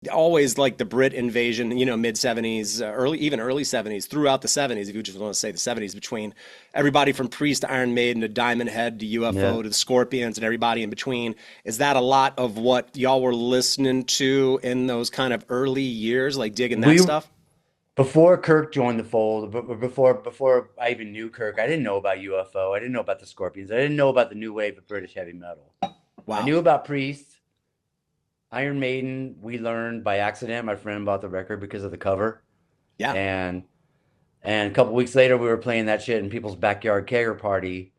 always like the Brit invasion, mid 70s, early 70s, throughout the 70s, if you just want to say the 70s, between everybody from Priest to Iron Maiden to Diamond Head to Yeah. UFO to the Scorpions and everybody in between. Is that a lot of what y'all were listening to in those kind of early years, like digging that We stuff? Before Kirk joined the fold, before I even knew Kirk, I didn't know about UFO. I didn't know about the Scorpions. I didn't know about the new wave of British heavy metal. I Wow. knew about Priest, Iron Maiden. We learned by accident. My friend bought the record because of the cover, Yeah. and a couple weeks later, we were playing that shit in people's backyard kegger party,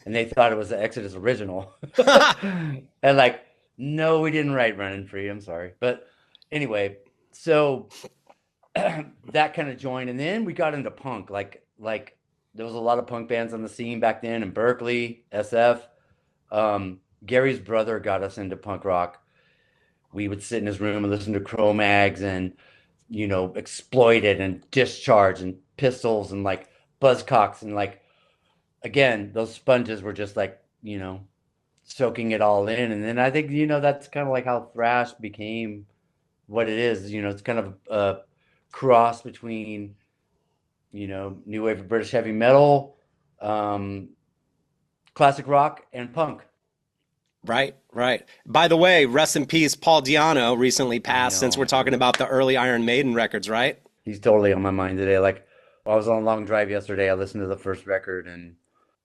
and they thought it was the Exodus original. And like, no, we didn't write "Running Free." I'm sorry, but anyway, so that kind of joined, and then we got into punk. Like there was a lot of punk bands on the scene back then in Berkeley, SF. Gary's brother got us into punk rock. We would sit in his room and listen to Cro-Mags and Exploited and Discharge and Pistols and like Buzzcocks and like again those sponges were just like soaking it all in. And then I think that's kind of like how thrash became what it is. It's kind of a cross between new wave of British heavy metal, um, classic rock, and punk. Right, right. By the way, rest in peace, Paul Diano recently I passed, since we're know talking about the early Iron Maiden records, right? he's totally on my mind today. Like I was on a long drive yesterday. I listened to the first record, and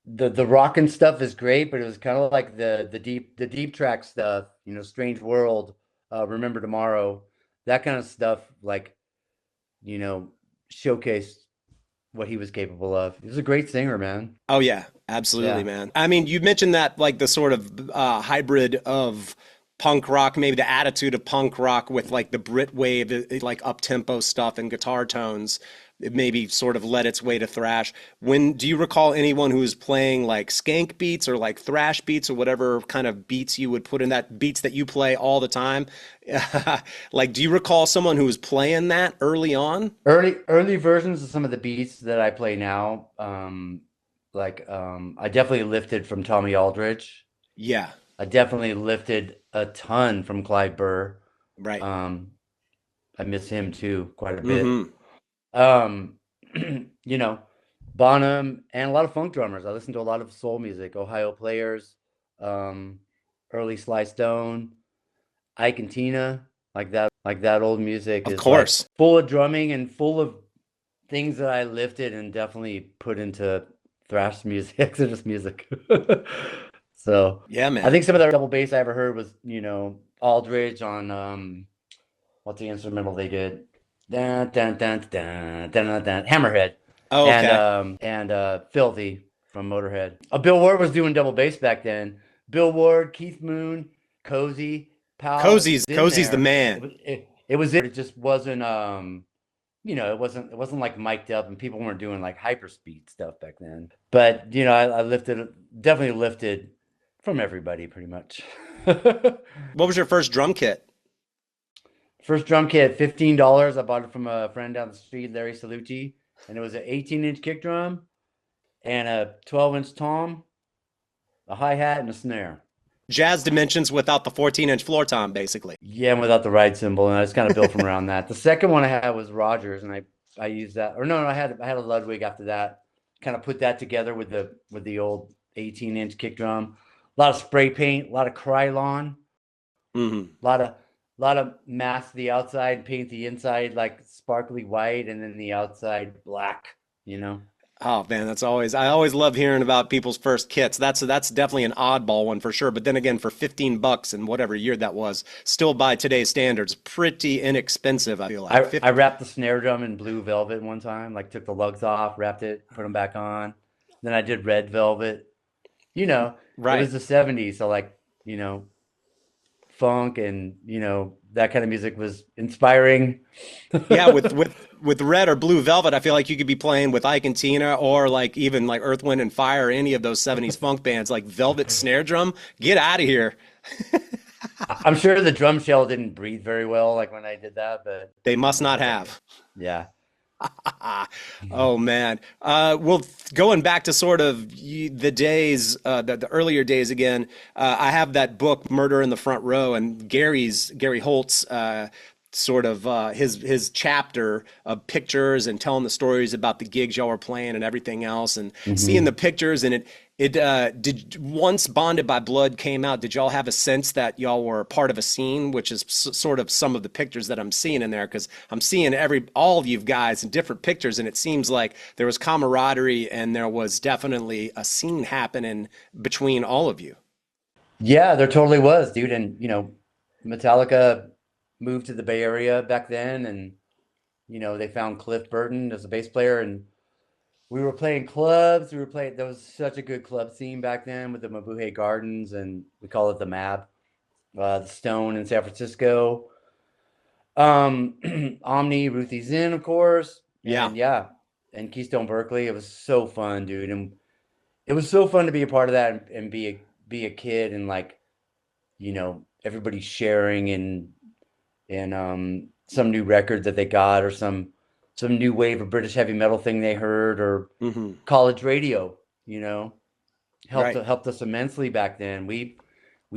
the rock and stuff is great, but it was kind of like the deep track stuff. Strange World, Remember Tomorrow, that kind of stuff. Like you know, showcased what he was capable of. He was a great singer, man. Oh yeah, absolutely, Yeah. man. I mean, you mentioned that like the sort of hybrid of punk rock, maybe the attitude of punk rock with like the Brit wave, like up tempo stuff and guitar tones. It maybe sort of led its way to thrash. When do you recall anyone who was playing like skank beats or like thrash beats or whatever kind of beats you would put in that beats that you play all the time? Like, do you recall someone who was playing that early on? Early versions of some of the beats that I play now, I definitely lifted from Tommy Aldridge. Yeah, I definitely lifted a ton from Clive Burr. right. Um, I miss him too quite a bit. Hmm. Um, you know, Bonham and a lot of funk drummers. I listen to a lot of soul music, Ohio Players, um, early Sly Stone, Ike and Tina, like that old music Of is like course. full of drumming and full of things that I lifted and definitely put into thrash music, Exodus music. So Yeah, I man. think some of the double bass I ever heard was, Aldridge on what's the instrumental they did? Dun, dun, dun, dun, dun, dun, dun, Hammerhead Oh, okay. and Filthy from Motorhead. Bill Ward was doing double bass back then. Bill Ward, Keith Moon, Cozy, Powell, it was in Cozy's the there. man. It was it just wasn't it wasn't like mic'd up and people weren't doing like hyper speed stuff back then. But I lifted definitely lifted from everybody pretty much. What was your first drum kit? First drum kit, $15. I bought it from a friend down the street, Larry Salucci, and it was an 18-inch kick drum and a 12-inch tom, a hi-hat, and a snare. Jazz Dimensions without the 14-inch floor tom, basically. Yeah, and without the ride cymbal, and I just kind of built from around that. The second one I had was Rogers, and I used that. Or no, I had a Ludwig after that. Kind of put that together with the old 18-inch kick drum. A lot of spray paint, a lot of Krylon, Hmm. a lot of mask the outside, paint the inside like sparkly white, and then the outside black. You know. Oh man, I always love hearing about people's first kits. That's definitely an oddball one for sure. But then again, for 15 bucks in whatever year that was, still by today's standards, pretty inexpensive, I feel like. I wrapped the snare drum in blue velvet one time, like took the lugs off, wrapped it, put them back on. Then I did red velvet. It Right. was the 70s, so like, you know, funk and, that kind of music was inspiring. Yeah, with red or blue velvet, I feel like you could be playing with Ike and Tina or like even like Earth, Wind and Fire or any of those 70s funk bands like Velvet Snare Drum. Get out of here. I'm sure the drum shell didn't breathe very well like when I did that, but They must not that's okay. have. Yeah. Oh man. Well, going back to sort of the days, the earlier days again. I have that book, Murder in the Front Row, and Gary Holt's sort of his chapter of pictures and telling the stories about the gigs y'all were playing and everything else, and seeing the Hmm. pictures. And it did, once Bonded by Blood came out, did y'all have a sense that y'all were part of a scene, which is sort of some of the pictures that I'm seeing in there, because I'm seeing all of you guys in different pictures, and it seems like there was camaraderie and there was definitely a scene happening between all of you. Yeah, there totally was, dude. And Metallica moved to the Bay Area back then, and they found Cliff Burton as a bass player, and we were playing clubs. We were playing. There was such a good club scene back then with the Mabuhay Gardens, and we call it the Mab, the Stone in San Francisco. Omni, Ruthie's Inn, of course, Yeah. and yeah, and Keystone Berkeley. It was so fun, dude, and it was so fun to be a part of that and be a kid and like everybody sharing and some new record that they got or some new wave of British heavy metal thing they heard or Hmm. college radio, you know, helped Right. helped us immensely back then. We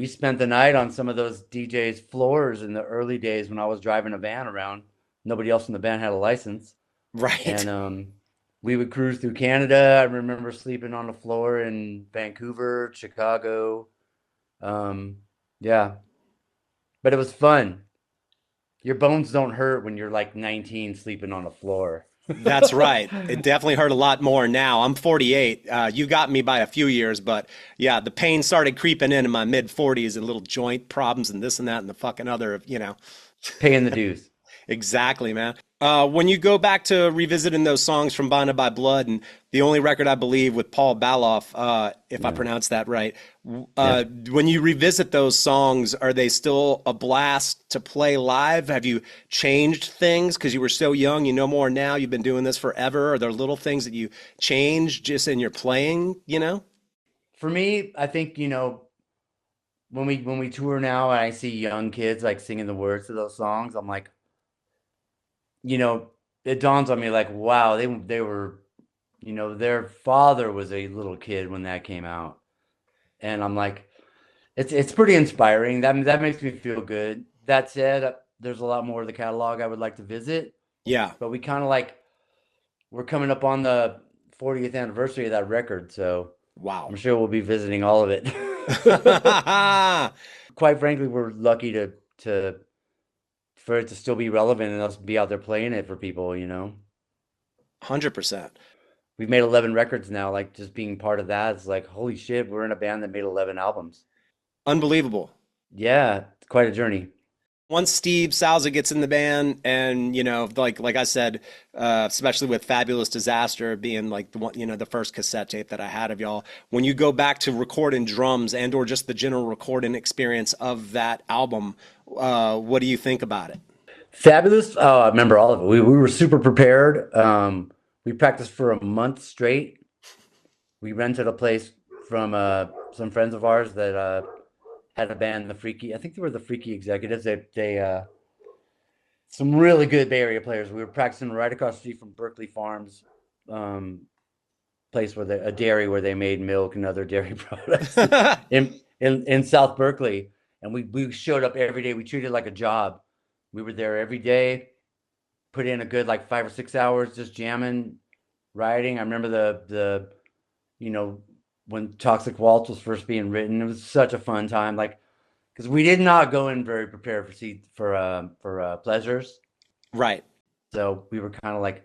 spent the night on some of those DJs' floors in the early days when I was driving a van around. Nobody else in the band had a license, Right. and we would cruise through Canada. I remember sleeping on the floor in Vancouver, Chicago. Um, yeah, but it was fun. Your bones don't hurt when you're like 19 sleeping on the floor. That's right. It definitely hurt a lot more now. I'm 48. You got me by a few years, but yeah, the pain started creeping in my mid 40s and little joint problems and this and that and the fucking other, you know. Paying the dues. Exactly, man. When you go back to revisiting those songs from Bonded by Blood and the only record I believe with Paul Baloff, if I Yeah. pronounced that right, Yeah. when you revisit those songs, are they still a blast to play live? Have you changed things because you were so young? You know more now. You've been doing this forever. Are there little things that you change just in your playing? You know? For me, I think, when we tour now and I see young kids like singing the words to those songs, I'm like, you know, it dawns on me like, wow, they were, their father was a little kid when that came out. And I'm like, it's pretty inspiring. That makes me feel good. That said, there's a lot more of the catalog I would like to visit, Yeah. but we kind of like we're coming up on the 40th anniversary of that record, so Wow. I'm sure we'll be visiting all of it. Quite frankly, we're lucky to for it to still be relevant and us be out there playing it for people. 100%. We've made 11 records now, like just being part of that is like, holy shit, we're in a band that made 11 albums. Unbelievable. Yeah, it's quite a journey. Once Steve Salza gets in the band, and like I said, especially with Fabulous Disaster being like the one, the first cassette tape that I had of y'all. When you go back to recording drums and or just the general recording experience of that album, what do you think about it? Fabulous. Oh, I remember all of it. We were super prepared. We practiced for a month straight. We rented a place from some friends of ours that had a band, the Freaky. I think they were the Freaky Executives. They some really good Bay Area players. We were practicing right across the street from Berkeley Farms, um, place where a dairy where they made milk and other dairy products in South Berkeley. And we showed up every day. We treated it like a job. We were there every day, put in a good like 5 or 6 hours just jamming, writing. I remember the you know when Toxic Waltz was first being written. It was such a fun time, like because we did not go in very prepared for Pleasures, Right. so we were kind of like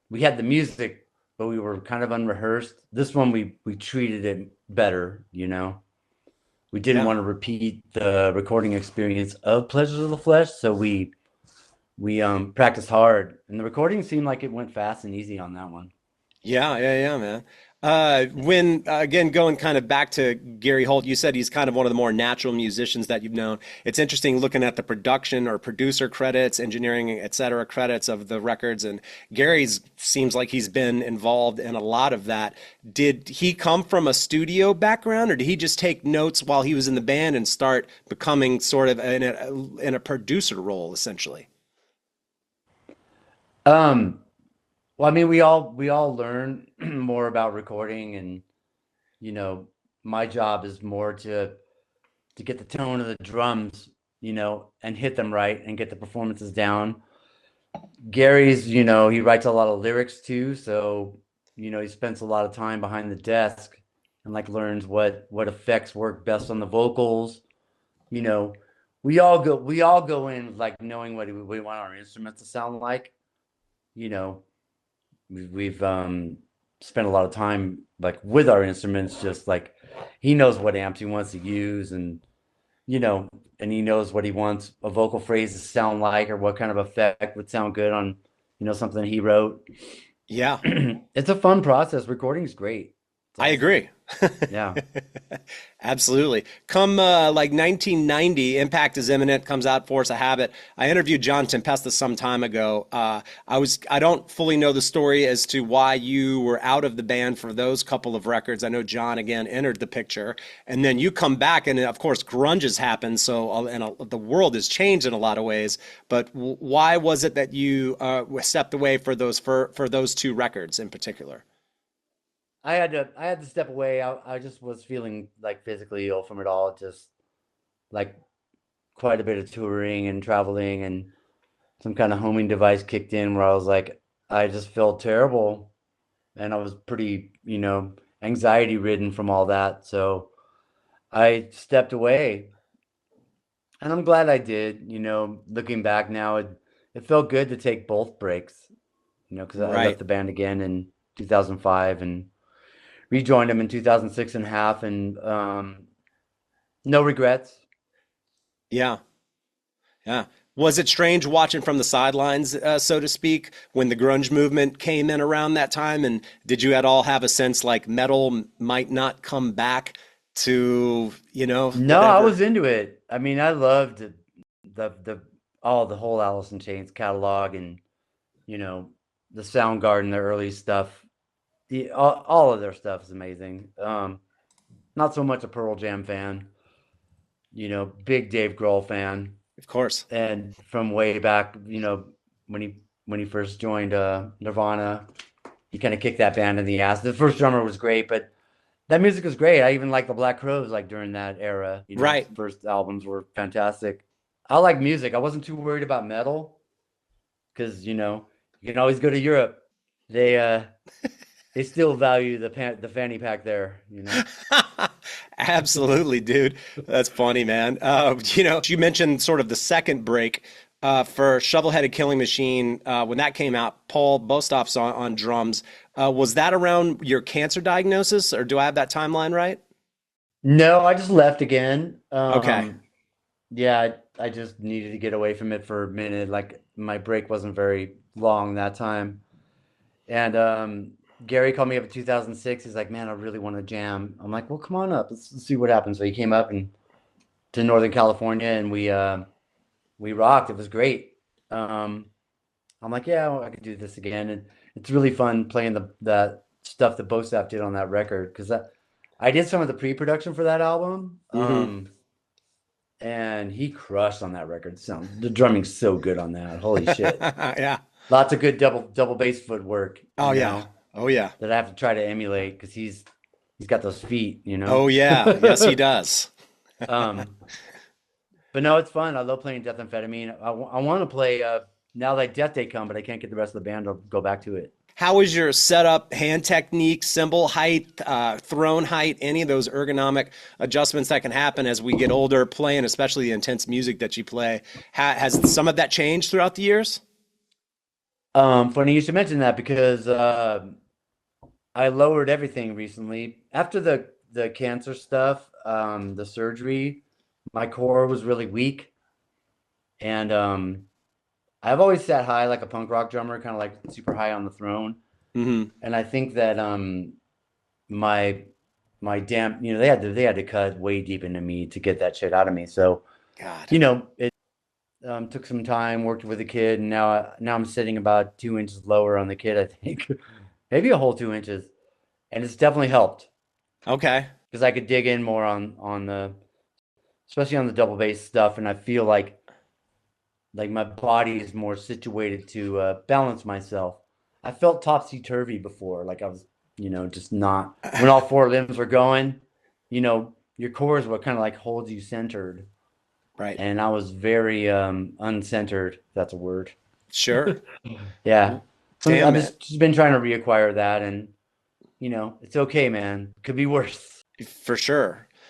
we had the music, but we were kind of unrehearsed. This one we treated it better. We didn't Yeah. want to repeat the recording experience of Pleasures of the Flesh, so we practiced hard, and the recording seemed like it went fast and easy on that one. Yeah, yeah, yeah, man. When again going kind of back to Gary Holt, you said he's kind of one of the more natural musicians that you've known. It's interesting looking at the production or producer credits, engineering, et cetera, credits of the records, and Gary's seems like he's been involved in a lot of that. Did he come from a studio background, or did he just take notes while he was in the band and start becoming sort of in a producer role, essentially? Um, well, I mean, we all learn more about recording, and you know, my job is more to get the tone of the drums and hit them right and get the performances down. Gary's, he writes a lot of lyrics too, so he spends a lot of time behind the desk and like learns what effects work best on the vocals. You know, we all go in like knowing what we want our instruments to sound like. You know, we've spent a lot of time like with our instruments, just like he knows what amps he wants to use, you know, and he knows what he wants a vocal phrase to sound like, or what kind of effect would sound good on, something he wrote. Yeah, It's a fun process. Recording's great. It's I awesome. agree. Yeah. Absolutely. Come like 1990, Impact is Imminent comes out, Force a Habit. I interviewed John Tempesta some time ago. I don't fully know the story as to why you were out of the band for those couple of records. I know John again entered the picture, and then you come back, and of course grunge has happened. So the world has changed in a lot of ways. But why was it that you stepped away for those two records in particular? I had to step away. I just was feeling like physically ill from it all. Just like quite a bit of touring and traveling, and some kind of homing device kicked in where I was like, I just felt terrible, and I was pretty, anxiety ridden from all that. So I stepped away, and I'm glad I did. Looking back now, it felt good to take both breaks, because I left Right. the band again in 2005 and rejoined them in 2006 and a half, and no regrets. Yeah. Yeah. Was it strange watching from the sidelines, so to speak, when the grunge movement came in around that time? And did you at all have a sense like metal might not come back to, No, I whatever? was into it. I mean, I loved the all the whole Alice in Chains catalog, and you know the Soundgarden, the early stuff. All of their stuff is amazing. Not so much a Pearl Jam fan, big Dave Grohl fan, Of course. and from way back, when he first joined Nirvana, he kind of kicked that band in the ass. The first drummer was great, but that music was great. I even liked the Black Crowes like during that era. Right. First albums were fantastic. I like music. I wasn't too worried about metal because you can always go to Europe. They uh they still value the fanny pack there. Absolutely, dude. That's funny, man. You mentioned sort of the second break for Shovelheaded Killing Machine when that came out. Paul Bostaph's on drums. Was that around your cancer diagnosis, or do I have that timeline right? No, I just left again. Okay. Yeah, I just needed to get away from it for a minute. Like my break wasn't very long that time. And Gary called me up in 2006. He's like, "Man, I really want to jam." I'm like, "Well, come on up. Let's see what happens." So he came up and to Northern California, and we rocked. It was great. Um, I'm like, "Yeah, well, I could do this again." And it's really fun playing that stuff that Bostaph did on that record because I did some of the pre-production for that album. Hmm. And he crushed on that record. The drumming's so good on that. Holy shit. Yeah. Lots of good double bass footwork, Oh yeah. Oh yeah. that I have to try to emulate because he's got those feet. Oh yeah. Yes, he does. Um, but no, it's fun. I love playing Death-Amphetamine. I want to play now that Death Day come, but I can't get the rest of the band to go back to it. How is your setup, hand technique, cymbal height, throne height, any of those ergonomic adjustments that can happen as we get older, playing, especially the intense music that you play? Has some of that changed throughout the years? Funny you should mention that because I lowered everything recently after the cancer stuff, the surgery. My core was really weak, and I've always sat high like a punk rock drummer, kind of like super high on the throne. Hmm. And I think that my they had to cut way deep into me to get that shit out of me. So God. it took some time, worked with the kid, and now I'm sitting about 2 inches lower on the kid. I think maybe a whole 2 inches, and it's definitely helped Okay. because I could dig in more on the especially on the double bass stuff, and I feel like my body is more situated to balance myself. I felt topsy turvy before, like I was, just not when all four limbs were going. Your core is what kind of like holds you centered. Right. and I was very uncentered, if that's a word. Sure. Yeah. So Damn, I've man. just been trying to reacquire that, and it's okay, man. Could be worse. For sure.